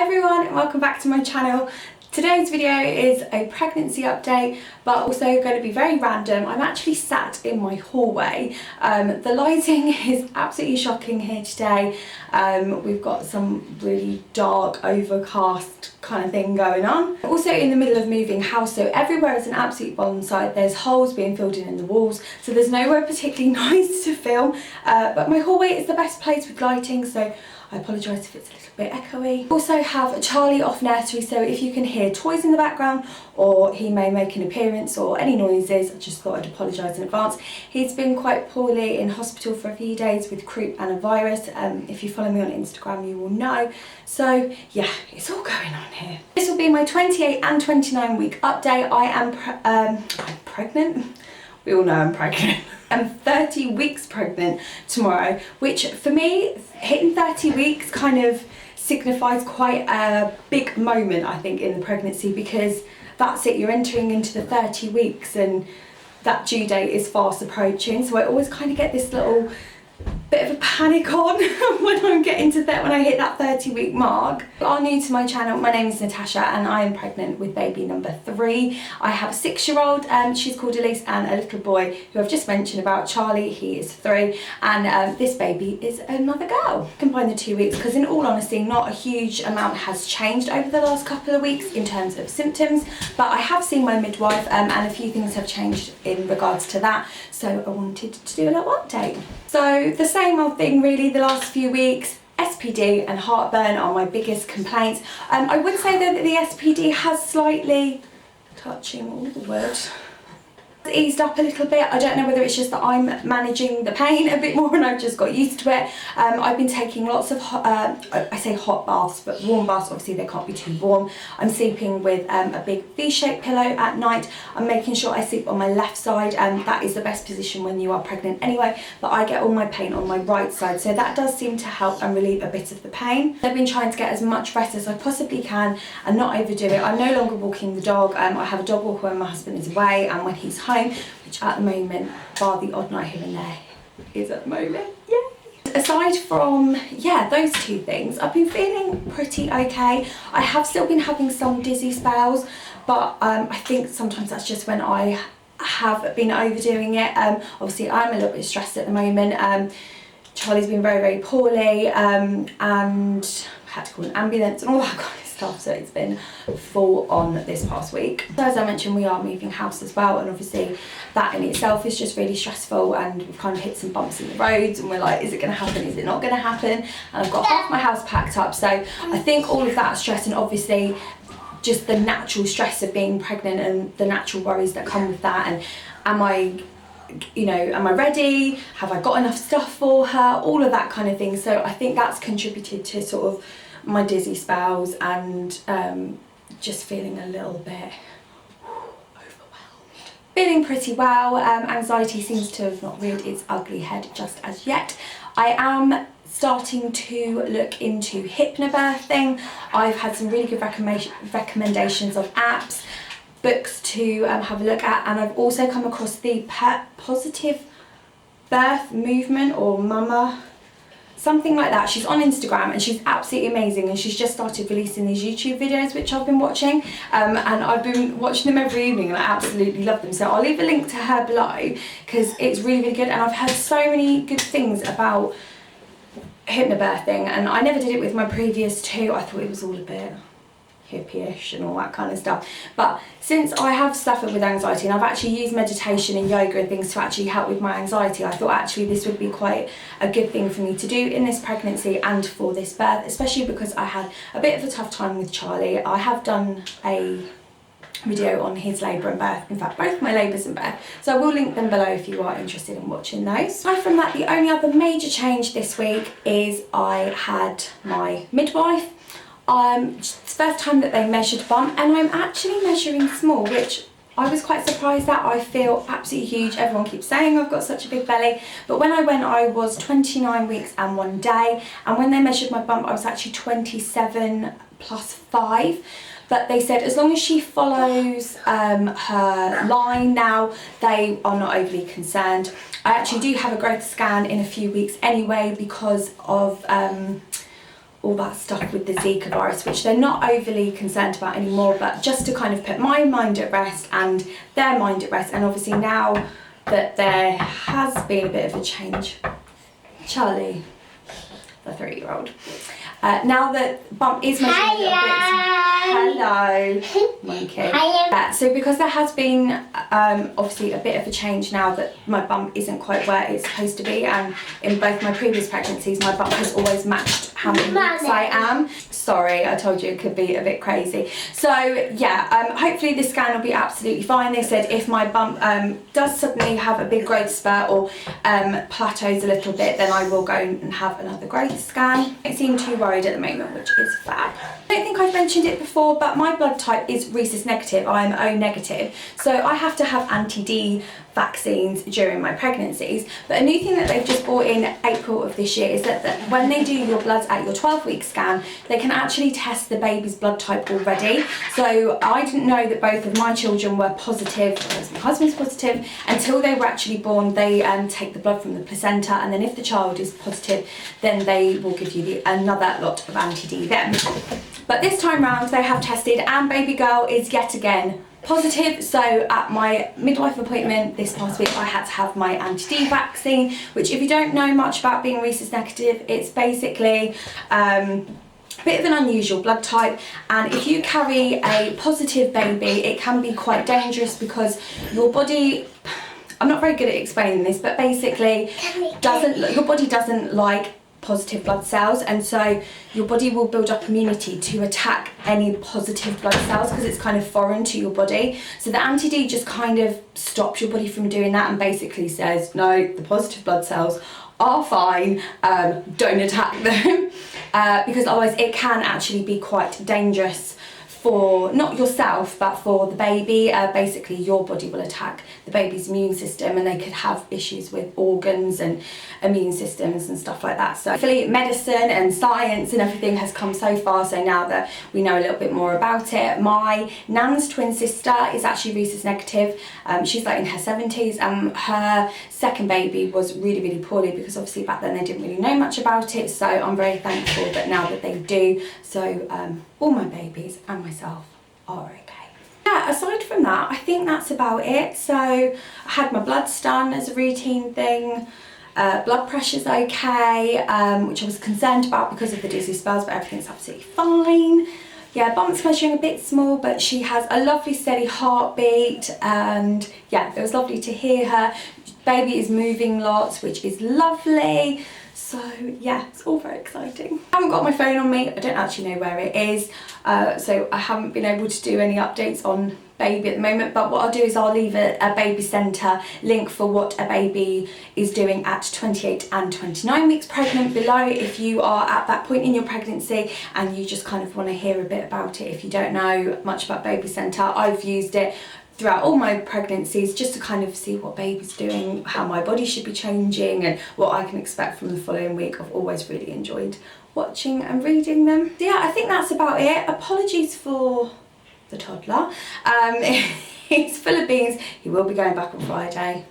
Hi everyone and welcome back to my channel. Today's video is a pregnancy update, but also going to be very random. I'm actually sat in my hallway. The lighting is absolutely shocking here today. We've got some really dark overcast kind of thing going on. Also in the middle of moving house, so everywhere is an absolute bonsai. There's holes being filled in the walls, so there's nowhere particularly nice to film, but my hallway is the best place with lighting, so I apologise if it's a little bit echoey. Also have Charlie off nursery, so if you can hear toys in the background or he may make an appearance or any noises, I just thought I'd apologise in advance. He's been quite poorly in hospital for a few days with croup and a virus. If you follow me on Instagram you will know. So yeah, it's all going on here. This will be my 28 and 29 week update. I'm pregnant. We all know I'm pregnant. I'm 30 weeks pregnant tomorrow, which for me, hitting 30 weeks kind of signifies quite a big moment, I think, in the pregnancy, because that's it, you're entering into the 30 weeks and that due date is fast approaching. So I always kind of get this little bit of a panic on when I'm getting to that, when I hit that 30-week mark. If you are new to my channel, my name is Natasha and I am pregnant with baby number 3. I have a 6-year-old, she's called Elise, and a little boy who I've just mentioned about, Charlie, he is 3, and this baby is another girl. Combine the 2 weeks, because in all honesty not a huge amount has changed over the last couple of weeks in terms of symptoms, but I have seen my midwife and a few things have changed in regards to that, so I wanted to do a little update. So the same old thing really the last few weeks. SPD and heartburn are my biggest complaints. I would say though that the SPD has slightly, touching all the wood, eased up a little bit. I don't know whether it's just that I'm managing the pain a bit more and I've just got used to it. I've been taking lots of I say hot baths, but warm baths, obviously they can't be too warm. I'm sleeping with a big V-shaped pillow at night. I'm making sure I sleep on my left side, and that is the best position when you are pregnant anyway, but I get all my pain on my right side, so that does seem to help and relieve a bit of the pain. I've been trying to get as much rest as I possibly can and not overdo it. I'm no longer walking the dog. I have a dog walker when my husband is away and when he's home, which at the moment, bar the odd night here and there, is at the moment. Yay! Aside from, yeah, those two things, I've been feeling pretty okay. I have still been having some dizzy spells, but I think sometimes that's just when I have been overdoing it. Obviously I'm a little bit stressed at the moment. Charlie's been very, very poorly, and I had to call an ambulance and all that kind of stuff, so it's been full on this past week. So as I mentioned, we are moving house as well, and obviously that in itself is just really stressful, and we've kind of hit some bumps in the roads and we're like, is it going to happen, is it not going to happen? And I've got half my house packed up, so I think all of that stress, and obviously just the natural stress of being pregnant and the natural worries that come with that, and am I ready? Have I got enough stuff for her? All of that kind of thing. So I think that's contributed to sort of my dizzy spells and just feeling a little bit overwhelmed. Feeling pretty well. Anxiety seems to have not reared its ugly head just as yet. I am starting to look into hypnobirthing. I've had some really good recommendations of apps, books to have a look at, and I've also come across the positive birth movement, or mama, something like that. She's on Instagram and she's absolutely amazing, and she's just started releasing these YouTube videos which I've been watching, and I've been watching them every evening and I absolutely love them. So I'll leave a link to her below because it's really, really good, and I've heard so many good things about hypnobirthing, and I never did it with my previous 2. I thought it was all a bit hippie-ish and all that kind of stuff, but since I have suffered with anxiety and I've actually used meditation and yoga and things to actually help with my anxiety, I thought actually this would be quite a good thing for me to do in this pregnancy and for this birth, especially because I had a bit of a tough time with Charlie. I have done a video on his labour and birth, in fact both my labours and birth, so I will link them below if you are interested in watching those. Aside from that, the only other major change this week is I had my midwife. It's the first time that they measured bump, and I'm actually measuring small, which I was quite surprised at. I feel absolutely huge. Everyone keeps saying I've got such a big belly, but when I went I was 29 weeks and 1 day, and when they measured my bump I was actually 27 plus 5. But they said as long as she follows her line now, they are not overly concerned. I actually do have a growth scan in a few weeks anyway because of all that stuff with the Zika virus, which they're not overly concerned about anymore, but just to kind of put my mind at rest and their mind at rest. And obviously now that there has been a bit of a change, Charlie, the 3-year-old, now that Bump is measuring a little bit, hello, monkey. So because there has been obviously a bit of a change now that my bump isn't quite where it's supposed to be, and in both my previous pregnancies my bump has always matched how many weeks I am. Sorry, I told you it could be a bit crazy. So yeah, hopefully this scan will be absolutely fine. They said if my bump does suddenly have a big growth spurt or plateaus a little bit, then I will go and have another growth scan. I don't seem too worried at the moment, which is fab. I don't think I've mentioned it before, but my blood type is Rhesus negative. I'm O negative, so I have to have anti-D vaccines during my pregnancies. But a new thing that they've just brought in April of this year is that when they do your bloods at your 12-week scan, they can actually test the baby's blood type already. So I didn't know that both of my children were positive, because my husband's positive, until they were actually born. They take the blood from the placenta, and then if the child is positive, then they will give you another lot of anti-D then. But this time round they have tested, and baby girl is yet again positive. So at my midwife appointment this past week I had to have my anti-D vaccine, which, if you don't know much about being Rhesus negative, it's basically a bit of an unusual blood type, and if you carry a positive baby it can be quite dangerous because your body, I'm not very good at explaining this, but basically your body doesn't like positive blood cells, and so your body will build up immunity to attack any positive blood cells because it's kind of foreign to your body. So the anti-D just kind of stops your body from doing that and basically says, no, the positive blood cells are fine, don't attack them, because otherwise it can actually be quite dangerous for not yourself but for the baby. Basically your body will attack the baby's immune system, and they could have issues with organs and immune systems and stuff like that. So hopefully medicine and science and everything has come so far, so now that we know a little bit more about it. My nan's twin sister is actually Rhesus negative. She's like in her 70s, and her second baby was really, really poorly because obviously back then they didn't really know much about it. So I'm very thankful that now that they do. So all my babies and myself are okay. Yeah, aside from that, I think that's about it. So I had my bloods done as a routine thing. Blood pressure's okay, which I was concerned about because of the dizzy spells, but everything's absolutely fine. Yeah, bump's measuring a bit small, but she has a lovely steady heartbeat, and yeah, it was lovely to hear her. Baby is moving lots, which is lovely. So yeah, it's all very exciting. I haven't got my phone on me, I don't actually know where it is, so I haven't been able to do any updates on baby at the moment, but what I'll do is I'll leave a baby centre link for what a baby is doing at 28 and 29 weeks pregnant below, if you are at that point in your pregnancy and you just kind of want to hear a bit about it. If you don't know much about baby centre, I've used it throughout all my pregnancies just to kind of see what baby's doing, how my body should be changing, and what I can expect from the following week. I've always really enjoyed watching and reading them. So yeah, I think that's about it. Apologies for the toddler. He's full of beans. He will be going back on Friday.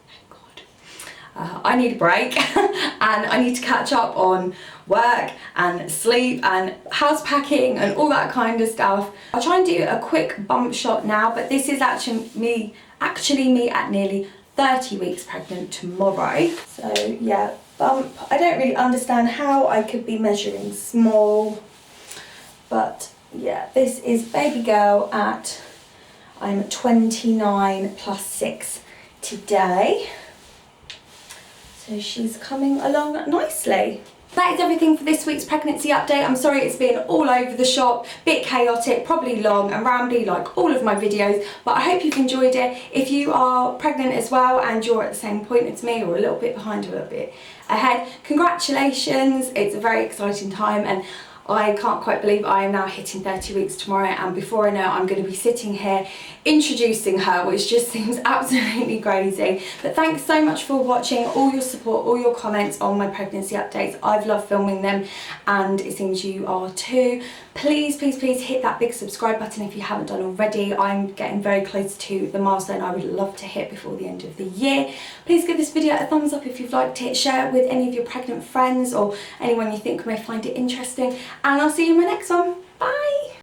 Thank God. I need a break and I need to catch up on work and sleep and house packing and all that kind of stuff. I'll try and do a quick bump shot now, but this is actually me at nearly 30 weeks pregnant tomorrow. So yeah, bump. I don't really understand how I could be measuring small, but yeah, this is baby girl at, I'm 29 plus 6 today. So she's coming along nicely. That is everything for this week's pregnancy update. I'm sorry it's been all over the shop, bit chaotic, probably long and rambly like all of my videos, but I hope you've enjoyed it. If you are pregnant as well and you're at the same point as me, or a little bit behind, a little bit ahead, congratulations. It's a very exciting time, and I can't quite believe I am now hitting 30 weeks tomorrow, and before I know it, I'm going to be sitting here introducing her, which just seems absolutely crazy. But thanks so much for watching, all your support, all your comments on my pregnancy updates. I've loved filming them, and it seems you are too. Please, please, please hit that big subscribe button if you haven't done already. I'm getting very close to the milestone I would love to hit before the end of the year. Please give this video a thumbs up if you've liked it, share it with any of your pregnant friends or anyone you think may find it interesting, and I'll see you in my next one.